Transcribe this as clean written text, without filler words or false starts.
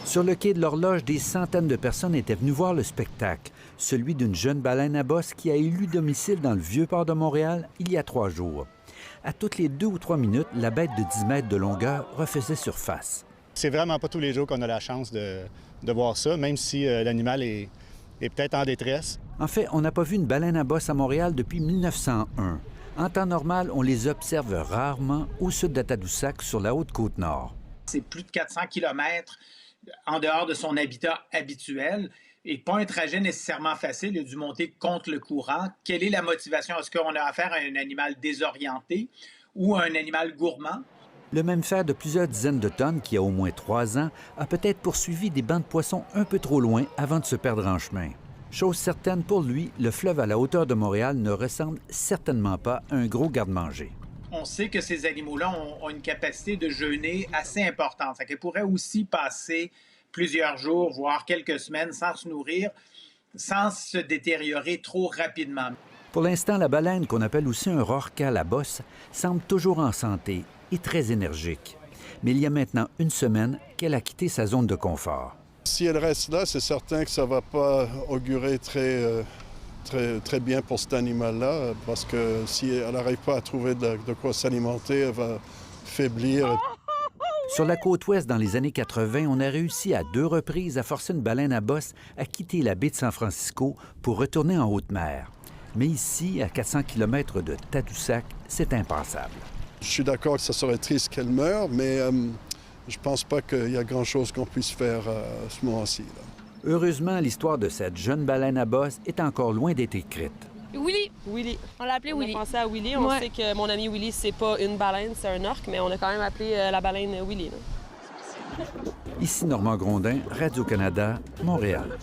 Sur le quai de l'Horloge, des centaines de personnes étaient venues voir le spectacle, celui d'une jeune baleine à bosse qui a élu domicile dans le Vieux-Port de Montréal il y a 3 jours. À toutes les 2 ou 3 minutes, la bête de 10 mètres de longueur refaisait surface. C'est vraiment pas tous les jours qu'on a la chance de voir ça, même si l'animal est peut-être en détresse. En fait, on n'a pas vu une baleine à bosse à Montréal depuis 1901. En temps normal, on les observe rarement au sud de Tadoussac, sur la Haute-Côte-Nord. C'est plus de 400 km en dehors de son habitat habituel et pas un trajet nécessairement facile. Il a dû monter contre le courant. Quelle est la motivation? Est-ce qu'on a affaire à un animal désorienté ou à un animal gourmand? Le mammifère de plusieurs dizaines de tonnes, qui a au moins 3 ans, a peut-être poursuivi des bancs de poissons un peu trop loin avant de se perdre en chemin. Chose certaine, pour lui, le fleuve à la hauteur de Montréal ne ressemble certainement pas à un gros garde-manger. On sait que ces animaux-là ont une capacité de jeûner assez importante. Ça pourraient aussi passer plusieurs jours, voire quelques semaines sans se nourrir, sans se détériorer trop rapidement. Pour l'instant, la baleine, qu'on appelle aussi un rorqual à la bosse, semble toujours en santé et très énergique. Mais il y a maintenant 1 semaine qu'elle a quitté sa zone de confort. Si elle reste là, c'est certain que ça ne va pas augurer très bien pour cet animal-là, parce que si elle n'arrive pas à trouver de quoi s'alimenter, elle va faiblir. Sur la côte ouest, dans les années 80, on a réussi à 2 reprises à forcer une baleine à bosse à quitter la baie de San Francisco pour retourner en haute mer. Mais ici, à 400 km de Tadoussac, c'est impensable. Je suis d'accord que ça serait triste qu'elle meure, mais je pense pas qu'il y a grand-chose qu'on puisse faire à ce moment-ci. Heureusement, l'histoire de cette jeune baleine à bosse est encore loin d'être écrite. Willy. On l'a appelé Willy. On a pensé à Willy. On sait que mon ami Willy, c'est pas une baleine, c'est un orque, mais on a quand même appelé la baleine Willy. Là. Ici Normand Grondin, Radio-Canada, Montréal.